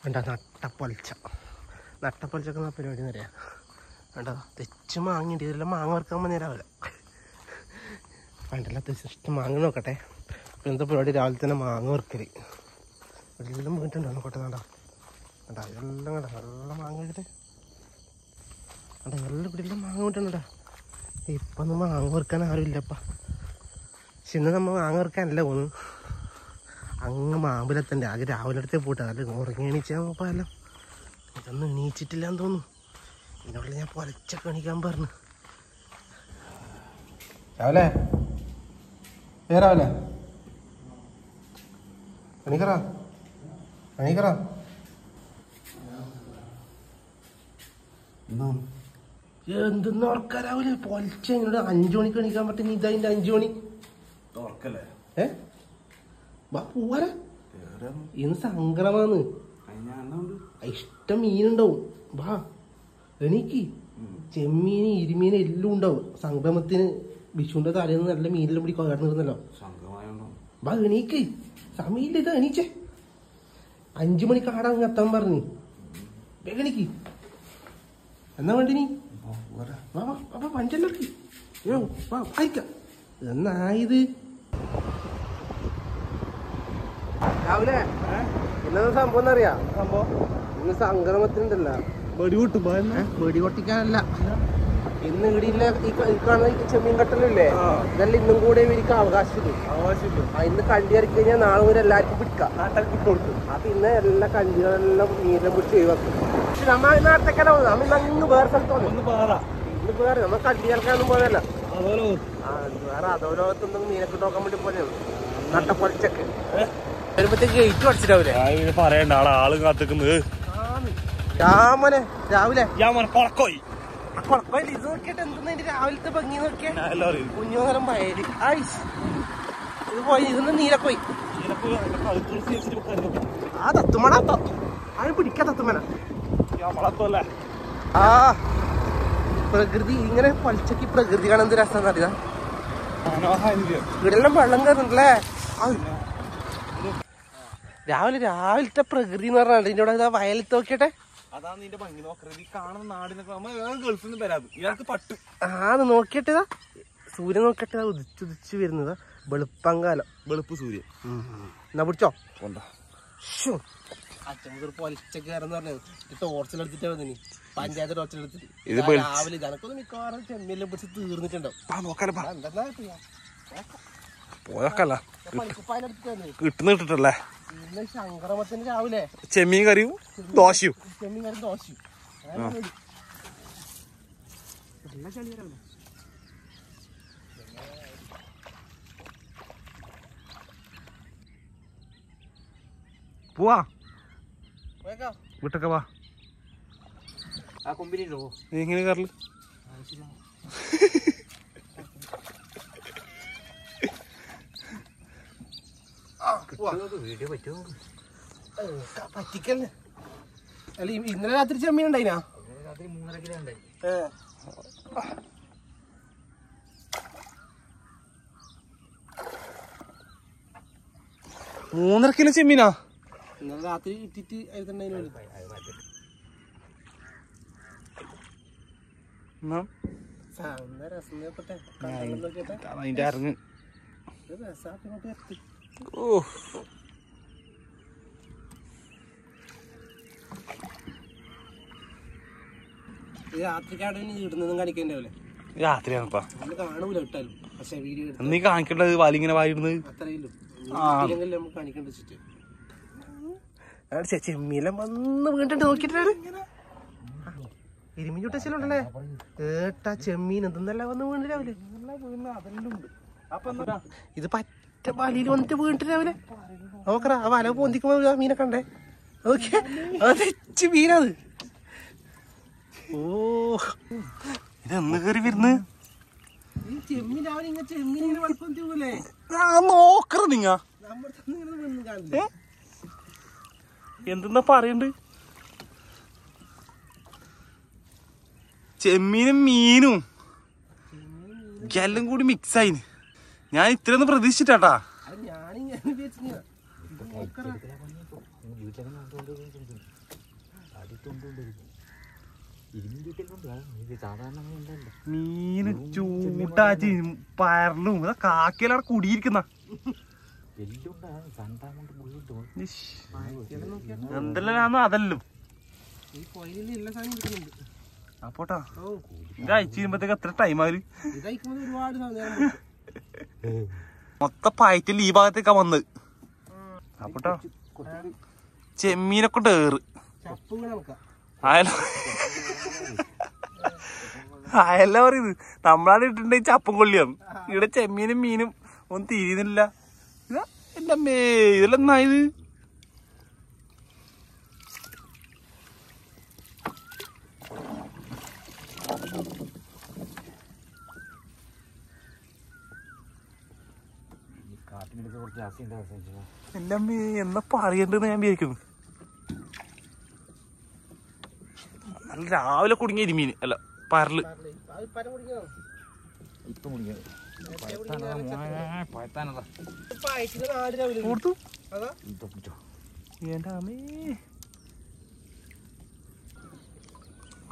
വേണ്ട നട്ടപ്പൊലിച്ചൊക്കെ പരിപാടി എന്നറിയാം വേണ്ട തെച്ച് മാങ്ങിണ്ട് ഇതെല്ലാം മാങ്ങ വറുക്കാൻ വന്നേ രാവിലെ വേണ്ടല്ല തെച്ചിട്ട് മാങ്ങ നോക്കട്ടെ അപ്പം എന്താ പരിപാടി രാവിലെ തന്നെ മാങ്ങ വറുക്കല് എല്ലാം വീട്ടുണ്ടോ നോക്കട്ടെ വേണ്ട വേണ്ട ഇതെല്ലാം കണ്ട എല്ലാം മാങ്ങ വെച്ചിട്ട് വേണ്ട എല്ലാം ഇവിടെ എല്ലാം മാങ്ങ വീട്ടുണ്ടാ ഇപ്പം ഒന്നും മാങ്ങ വറുക്കാൻ ആരും ഇല്ലപ്പാ പക്ഷെ ഇന്ന് നമ്മൾ മാങ്ങ വറുക്കാനല്ല പോകുന്നു അങ്ങ് മാമ്പിലെത്തണ്ടേ ആകെ രാവിലെ അടുത്തേ പോട്ടെ അല്ല ഉറങ്ങി എണീച്ചാൽ നോക്കാമല്ലോ ഇതൊന്നും എണീച്ചിട്ടില്ലാന്ന് തോന്നുന്നു ഇതിനോട് ഞാൻ പൊലച്ചൊക്കെ എണീക്കാൻ പറഞ്ഞു രാവിലെ രാവിലെ എണീക്കറാ എന്തെന്ന് ഉറക്കാ രാവിലെ പൊലച്ച എന്നോട് 5 മണിക്ക് എണീക്കാൻ പറ്റും ഇതതിൻ്റെ 5 മണി പോവാരാ ഇന്ന് സംക്രമാന്ന് ഇഷ്ടം മീനുണ്ടാവും വാ എനിക്ക് ചെമ്മീന് ഇരുമീന് എല്ലാം ഉണ്ടാവും സംക്രമത്തിന് വിഷുവിന്റെ തലേന്ന് നല്ല മീനെല്ലാം പിടി കയറുന്നിരുന്നല്ലോ വാ എണീക്ക് സമയമില്ല ഇതാ എണീച്ചേ 5 മണിക്ക് ആടാ അങ്ങ് എത്താൻ പറഞ്ഞു വേഗം എണീക്ക് എന്നാ വേണ്ടി നീ വാ പഞ്ചല്ലർക്ക് വാ വായിക്കാം എന്നായത് രാവിലെ എന്നാ സംഭവം എന്നറിയാം ഇന്ന് സംക്രമത്തിനുണ്ടല്ല വെടി പൊട്ടിക്കാനല്ല ഇന്ന് ഇടിയില്ല ഈ കാണുന്ന ചെമ്മീൻ കട്ടലില്ലേ ഇതെല്ലാം ഇന്നും കൂടെ ഇവർക്ക് അവകാശമില്ല ഇന്ന് കണ്ടി ഇറക്കി കഴിഞ്ഞാൽ നാളെ മുതൽ എല്ലാവർക്കും പിടിക്കാം അപ്പൊ ഇന്ന് എല്ലാ കണ്ടികളെല്ലാം മീനെ പിടിച്ച് ഒഴിവാക്കും പക്ഷെ നമ്മ നാട്ടേക്കല്ല നമ്മ ഇന്ന് അങ്ങ് വേറെ സ്ഥലത്തോളം ഇന്ന് വേറെ നമ്മ കണ്ടി ഇറക്കാനൊന്നും പോയതല്ല വേറെ അതോ ലോകത്തൊന്നും മീനെ കിട്ടോക്കാൻ വേണ്ടി പോലെയാണ് നട്ടപ്പൊളിച്ചൊക്കെ വരുമ്പത്തേക്ക് ഗേറ്റ് അടിച്ചിട്ടാവില്ലേ പറയണ്ട ആള് കാത്തിക്കുന്നത് രാമനെ രാവിലെ ഇത് നോക്കിയിട്ട് എന്തെന്ന് എന്റെ രാവിലത്തെ ഭംഗി നോക്കിയാ കുഞ്ഞോരം പയര് ഇത് പോയി ഇതൊന്ന് നീലപ്പോയി ആ തത്തുമണ അത് പിടിക്കാ തത്തുമന ആ പ്രകൃതി ഇങ്ങനെ പലിച്ചക്ക് പ്രകൃതി കാണാൻ എന്ത് രസം അറിയാ ഇവിടെല്ലാം വെള്ളം കയറുന്നുണ്ടല്ലേ രാവിലത്തെ പ്രകൃതി എന്ന് പറഞ്ഞാൽ ഇതിന്റെ ഇവിടെ വയലത്ത് നോക്കിട്ടെ അതാണ് നിന്റെ ഭംഗി നോക്കരുത് ഈ കാണുന്ന നാടിനൊക്കെ ഗൾഫിൽ നിന്ന് വരാത് ഇയാൾക്ക് പട്ട് നോക്കിയിട്ടതാ സൂര്യൻ നോക്കിയിട്ടതാ ഉദിച്ചുദിച്ച് വരുന്നതാ വെളുപ്പ് സൂര്യൻ എന്നാ പിടിച്ചോ അച്ഛൻ പൊലിച്ചൊക്കെ കയറെന്ന് പറഞ്ഞത് ടോർച്ചിലെടുത്തിട്ട് വന്നിനി പഞ്ചായത്ത് ടോർച്ചിലെടുത്തിട്ട് രാവിലെ ഇതനക്കൊന്നും മിക്കവാറും ചെമ്മീനെല്ലാം പിടിച്ച് തീർന്നിട്ടുണ്ടാവും കിട്ടുന്നിട്ടല്ലേ ഇന്ന് സംക്രമത്തിന് രാവിലെ ചെമ്മീൻ കറിയും ദോശയും പോവാ വിട്ടൊക്കെ വാ എങ്ങനെ കയറല് പറ്റിക്കല്ലേ അല്ല ഇന്നലെ രാത്രി ചെമ്മീൻ ഉണ്ടായിനാ 3.5 കിലോ ചെമ്മീനാ ഇന്നലെ രാത്രി ഇട്ടിട്ട് അതിന്റെ ഇറങ്ങ് രാത്രിക്കാട് ഇടുന്നതും കാണിക്കണ്ടാവില്ലേ രാത്രിയാണപ്പാ കാണൂല ഇട്ടാലും പക്ഷെ വീഡിയോ നീ കാണിക്കേണ്ടത് വാലിങ്ങനെ വായിടുന്നത് അത്രയില്ലോ നമുക്ക് കാണിക്കേണ്ട ചെമ്മീലം വന്ന് വീണ്ടും നോക്കിട്ടാണ് ഇരുമി ചുട്ടച്ചിലുണ്ടല്ലേ ഏട്ടാ ചെമ്മീൻ എന്തെന്നല്ല വന്ന് വീണ് രാവിലെ ഇത് പറ്റ വലയിൽ വന്നിട്ട് വീണിട്ട് രാവിലെ നോക്കറാ ആ വല പൊന്തിക്കുമ്പോ മീനെ കണ്ടേ ഓക്കെ അതെച്ച് മീനത് ഓ ഇതെന്ന് കയറി വരുന്ന് ചെമ്മീൻ രാവിലെ ഇങ്ങനെ ചെമ്മീൻ ഇങ്ങനെ വലപ്പൊന്തി പോലെ നോക്കറ നിങ്ങ എന്തെന്നാ പറയണ്ട് ചെമ്മീനും മീനും എല്ലാം കൂടി മിക്സ് ആയിന് ഞാൻ ഇത്രയൊന്നും പ്രതീക്ഷിച്ചിട്ടാ മീന് ചൂട്ടാച്ചി പയറിലും കാക്കയിലവിടെ കുടിയിരിക്കുന്ന എന്തെല്ലാന്നോ അതല്ലോ അപ്പോട്ടാ ഇത് അയച്ചു ചെയ്യുമ്പോഴത്തേക്ക് എത്ര ടൈം ആവല് മൊത്തം പയറ്റിൽ ഈ ഭാഗത്തേക്കാ വന്നത് അപ്പോട്ടാ ചെമ്മീനൊക്കെ ഏറ് അയല്ല പറയുന്നത് നമ്മളാണ് ഇട്ടിട്ടുണ്ടെങ്കിൽ ചപ്പും കൊള്ളിയാണ് ഇവിടെ ചെമ്മീനും മീനും ഒന്നും തിരിയുന്നില്ല എന്റെ അമ്മേ ഇതെല്ലാം ഇത് എന്റെ അമ്മേ എന്നാ പറയണ്ടെന്ന് ഞാൻ വിചാരിക്കുന്നു നല്ല രാവിലെ കുടുങ്ങിയ മീൻ അല്ല പരല്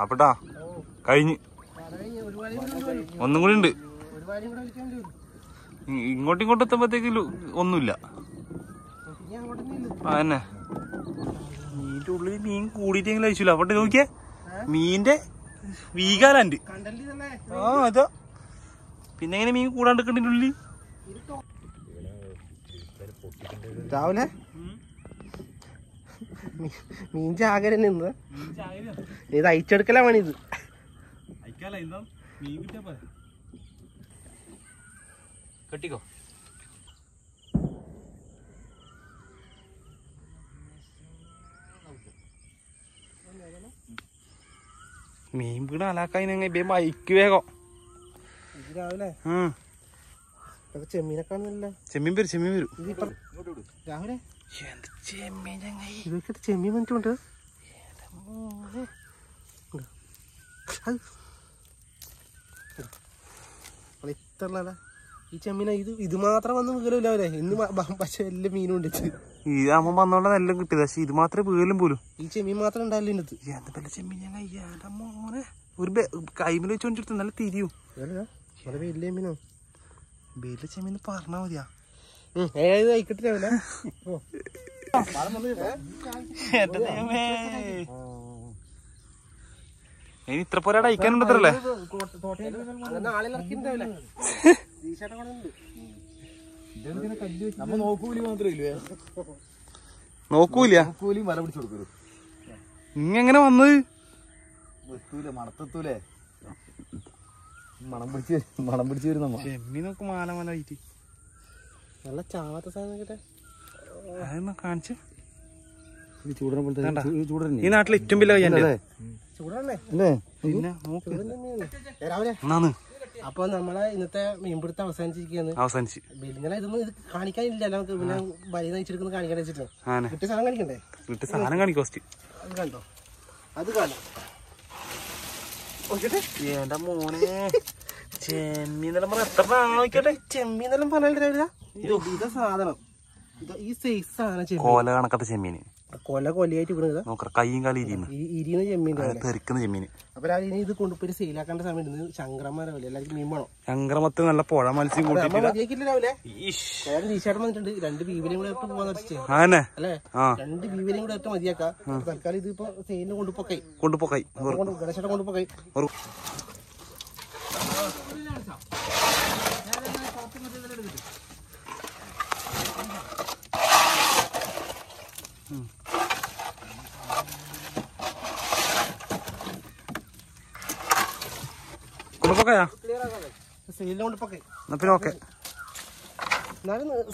അപ്പട്ടാ കഴിഞ്ഞ് ഒന്നും കൂടി ഉണ്ട് ഇങ്ങോട്ടും ഇങ്ങോട്ടും എത്തുമ്പോഴത്തേക്ക് ഒന്നുമില്ല അതന്നെ മീൻ്റെ ഉള്ളിൽ മീൻ കൂടിയിട്ടെങ്കിലും അയച്ചില്ല അവിടെ നോക്കിയേ മീന്റെ വീകാലുണ്ട് ആ അതാ പിന്നെ എങ്ങനെ മീൻ കൂടാണ്ടിക്കണ്ടിന്റെ ഉള്ളിൽ രാവിലെ മീൻ ചാകര നിന്ന് ഇത് അയച്ചെടുക്കലാ പണിത് കെട്ടിക്കോ മീൻ വീണ അലാക്കായി ബൈക്ക് വേഗം രാവിലെ ചെമ്മീനെ കാണുന്നില്ല ചെമ്മീൻ വരും ചെമ്മീൻ വരും രാവിലെ ഇതൊക്കെ ചെമ്മീൻ വന്നിട്ടുണ്ട് ഇത്രല്ല ഈ ചെമ്മീന ഇത് മാത്രം വന്ന് വീകലില്ല അവരെ ഇന്ന് പക്ഷെ എല്ലാ മീനും ഉണ്ട് ഇതാകുമ്പോ വന്നോണ്ടാ എല്ലാം കിട്ടിയത് പക്ഷെ ഇത് മാത്രമേ വീകലും പോലും ഈ ചെമ്മീൻ മാത്രം ഉണ്ടാവില്ല ഇതിനകത്ത് എന്താ ചെമ്മീൻ ഞാൻ മോനെ ഒരു കൈമിൽ വെച്ചോണ്ടിട്ട് നല്ല തിരിയും വലിയ മീനോ വലിയ ചെമ്മീൻ പറഞ്ഞാ മതിയാ ആയിക്കോട്ടെ രാവിലെ ഇനി ഇത്ര പോരാടെ അയക്കാനുണ്ടത്രല്ലേ നോക്കൂല ഇങ്ങനെ വന്നത് മണത്തൂലേ മണം പിടിച്ച് വരും നമ്മ ചെമ്മീനൊക്കെ മാല ആയിട്ട് നല്ല ചാവാത്ത സാധനം കേട്ടെ അതൊന്ന് കാണിച്ച് ചൂടനെ ഈ നാട്ടിൽ ഏറ്റവും വലിയ ചൂടല്ലേ പിന്നെ അപ്പൊ നമ്മളെ ഇന്നത്തെ മീൻപിടുത്തം അവസാനിച്ച് ഇങ്ങനെ ഇതൊന്നും ഇത് കാണിക്കാനില്ല നമുക്ക് പിന്നെ ബലി നയിച്ചെടുക്കുന്ന കാണിക്കാൻ വെച്ചിട്ട് കിട്ടിയ സാധനം കാണിക്കണ്ടേ വീട്ടിൽ സാധനം കാണിക്കും അത് കണ്ടോ അത് കാണാം എന്റെ മോനെ ചെമ്മീനെല്ലാം പറഞ്ഞ എത്ര നോക്കട്ടെ ചെമ്മീനെല്ലാം പറഞ്ഞാൽ ഇതാ സാധനം ഈ സൈസ് സാധനം കോല കണക്കത്തെ ചെമ്മീന് കൊലയായിട്ട് വിടുന്നത് നോക്ക കയ്യും കാലി ഇരിയുന്ന ചെമ്മീൻ്റെ തെറിക്കുന്ന ചെമ്മീന് അപ്പൊ രാവിലെ ഇത് കൊണ്ടുപോയി സെയിലാക്കേണ്ട സമയം ശങ്കരന്മാരാവില്ല എല്ലാവർക്കും മീൻ വേണം ശങ്കരമത്ത് നല്ല പുഴ മത്സ്യം മതിയാക്കില്ല രാവിലെ തീശാട്ടം വന്നിട്ടുണ്ട് 2 ബീവിനെയും കൂടെ ഇട്ട് പോകാൻ അല്ലേ അല്ലേ 2 ബീവിനെയും കൂടെ ഇട്ട് മതിയാക്കാം തൽക്കാലം ഇതിപ്പോ സെയിലിന് കൊണ്ടുപോയി ഗണേശേട്ടൻ കൊണ്ടുപോയി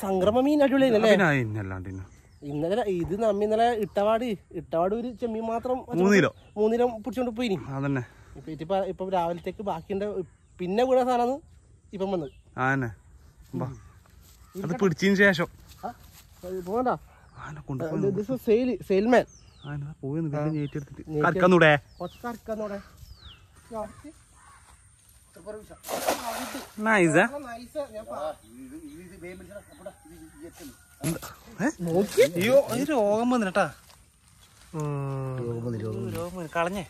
സംക്രമ മീൻ അടിപൊളിയല്ലേ ഇന്നലെ ഇത് ഇന്നലെ ഇട്ടവാട് ഒരു ചെമ്മീൻ മാത്രം 3 കിലോ പിടിച്ചോണ്ട് പോയി ഇപ്പൊ രാവിലത്തേക്ക് ബാക്കിയുണ്ട് പിന്നെ വീണ സാധനമാണ് ഇപ്പം വന്നത് പിടിച്ചതിന് ശേഷം പോകണ്ട സെയിൽമാൻ കറക്കാന്നൂടെ നൈസ് രോഗം വന്നിട്ടാ കളഞ്ഞേ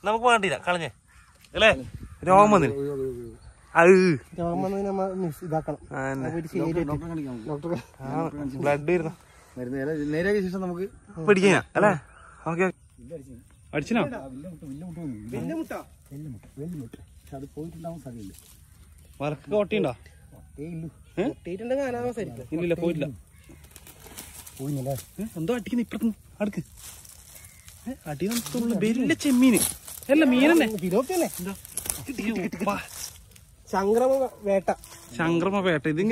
നമുക്ക് വേണ്ടില്ല കളഞ്ഞേ അല്ലേ രോഗം വന്നിന് അത് ബ്ലഡ് വരുന്ന നമുക്ക് പിടിക്കാ അല്ലേ ഓക്കെ അടിച്ചിനോ വർക്ക് കൊട്ടിയുണ്ടോ ഇല്ലില്ല പോയിട്ടില്ല എന്തോ അടിക്കുന്ന ഇപ്പുറത്ത് അടുക്ക് അടി വലിയ ചെമ്മീന് അല്ല മീനന്നെ സംക്രമ വേട്ട ഇത്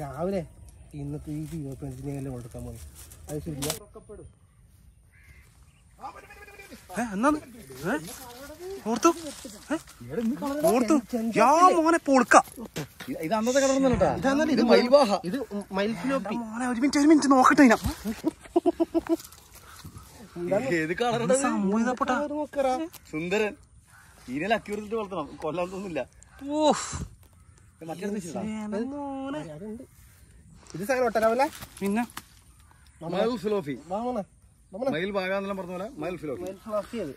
രാവിലെ ഇന്നത്തെ ഈ കൊടുക്കാൻ പോകും അത് ശരിയാ മോനെ പൊളുക്ക ഇത് അന്നത്തെ കളറൊന്നുമല്ല ഇത് മോനെ ഒരു മിനിറ്റ് നോക്കട്ടെ സുന്ദരൻ ഇതിനെ അക്യൂറിട്ട് വളർത്തണം കൊല്ലാത്തൊന്നുമില്ല ഇത് സാധനം ഒട്ടരാവല്ലേ പിന്നെ മയിൽ ഫിലോഫി മയിൽ ഭാഗാന്നെല്ലാം പറഞ്ഞ പോലെ മയിൽ ഫിലോഫി അത്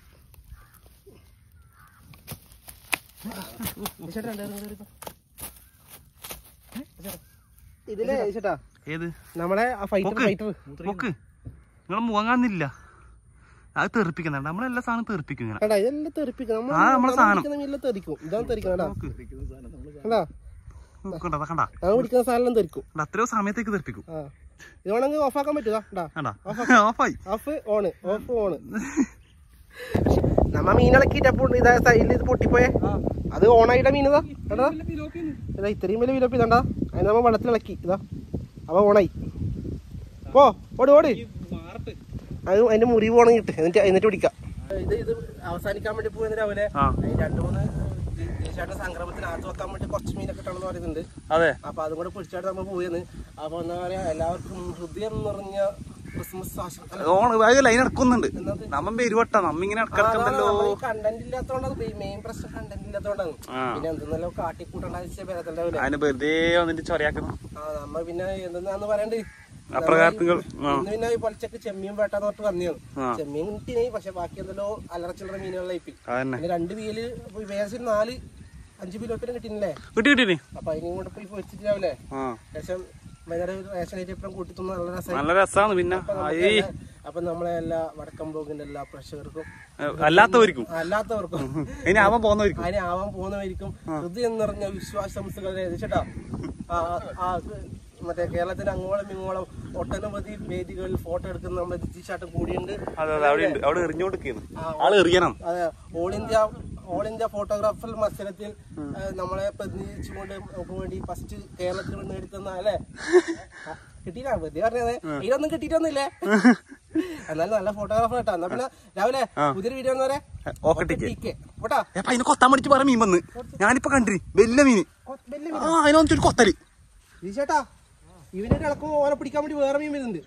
ഇതിലേ ചേട്ടാ ഏത് നമ്മളെ നോക്ക് നിങ്ങൾ മുഖങ്ങാന്നില്ല അത് തെറിപ്പിക്കുന്ന നമ്മളെല്ലാ സാധനം തെറിപ്പിക്കും ഇങ്ങനെ ഇതെല്ലാം തെറിപ്പിക്കും നമ്മളെ സാധനം തെറിക്കും ഇതാണ് തെറിക്കണം പിടിക്കുന്ന സാധനം തെറിക്കും അത്രയോ സമയത്തേക്ക് തെറിപ്പിക്കും ഇത് വേണമെങ്കിൽ ഓഫ് ആക്കാൻ പറ്റുക ഓഫ് ഓണ് നമ്മ മീനിളക്കിട്ടപ്പോൾ ഇതാ സൈഡിൽ ഇത് പൊട്ടിപ്പോയേ അത് ഓണായിട്ട മീനിതാ കേട്ടാ ഇതാ ഇത്രയും വലിയ വിലപ്പ് ഇതാണ്ടാ അതിന് നമ്മ വെള്ളത്തിലിളക്കി ഇതാ അവ ഓണായി ഓട് അത് അതിന്റെ മുറി പോണെങ്കിൽ എന്നിട്ട് പിടിക്കാം ഇത് അവസാനിക്കാൻ വേണ്ടി പോയി രാവിലെ 2-3 തീർച്ചയായിട്ടും സംക്രമത്തിനകത്ത് വെക്കാൻ വേണ്ടി കുറച്ച് മീനൊക്കെ കിട്ടണമെന്ന് പറയുന്നുണ്ട്. അതെ, അപ്പൊ അതും കൂടെ പിടിച്ചായിട്ട് നമ്മൾ പോയെന്ന്. അപ്പൊ എന്താ പറയാ, എല്ലാവർക്കും ഹൃദയം നിറഞ്ഞ ക്രിസ്മസ് നടക്കുന്നുണ്ട്. നമ്മ പെരുവട്ട നമ്മിങ്ങനെ കണ്ടന്റ് ഇല്ലാത്തോണ്ടാണ് മെയിൻ പ്രശ്നം. കണ്ടന്റ് ഇല്ലാത്തോണ്ടാണ്. പിന്നെ എന്തെന്നല്ലോ കാട്ടിക്കൂട്ടണ്ട വെറുതെ വന്നിട്ട് ചൊരയാക്കുന്നു. നമ്മ പിന്നെ എന്തെന്നാന്ന് പറയണ്ടേ, പിന്നെ പൊലച്ചക്ക് ചെമ്മീൻ വേട്ടാന്ന് പറഞ്ഞിട്ട് വന്നിയാണ്. ചെമ്മീൻ കിട്ടി, പക്ഷെ ബാക്കി എന്തെല്ലോ അലറച്ചില്ലറ മീനുകളിലായി. പിന്നെ 2 വീല് വേഗം 4-5 കിലോപ്പിനും കിട്ടിയില്ലേ. അപ്പൊ അതിനും കൂടെ പോയി പൊരിച്ചിട്ടാവില്ലേ ശേഷം റേഷനായിട്ട് കൂട്ടി തിന്ന നല്ല രസമാണ്. പിന്നെ അപ്പൊ നമ്മളെ എല്ലാ വടക്കം ബ്ലോഗിന്റെ എല്ലാ പ്രേക്ഷകർക്കും അല്ലാത്തവർക്കും അതിന് ആവാൻ പോകുന്നവർക്കും ഹൃദയം നിറഞ്ഞ വിശ്വാസംസകൾ ചേട്ടാ. മറ്റേ കേരളത്തിന് അങ്ങോളം ഇങ്ങോളം ഒട്ടനവധി വേദികളിൽ ഫോട്ടോ എടുക്കുന്ന നമ്മുടെ ജിജീഷാട്ടം കൂടിയുണ്ട്. അതെ, ഓൾ ഇന്ത്യ ഫോട്ടോഗ്രാഫർ മത്സരത്തിൽ നമ്മളെ പ്രതിനിധിച്ചുകൊണ്ട് നമുക്ക് വേണ്ടി ഫസ്റ്റ് കേരളത്തിൽ നേടിത്തന്ന അല്ലേ. കിട്ടിയില്ല, വെറുതെ പറഞ്ഞത്. ഇതൊന്നും കിട്ടിയിട്ടൊന്നുമില്ലേ, എന്നാലും നല്ല ഫോട്ടോഗ്രാഫർ കേട്ടോ. എന്നാ പിന്നെ രാവിലെ പുതിയൊരു വീഡിയോ കൊത്താൻ പഠിച്ച് പറ മീൻ വന്ന് ഞാനിപ്പോ കണ്ടി വലിയ മീന് അതിനൊരു കൊത്തല് ചേട്ടാ. ഇവനെ ഇളക്കുമ്പോ ഓനെ പിടിക്കാൻ വേണ്ടി വേറെ മീൻ വരുന്നുണ്ട്.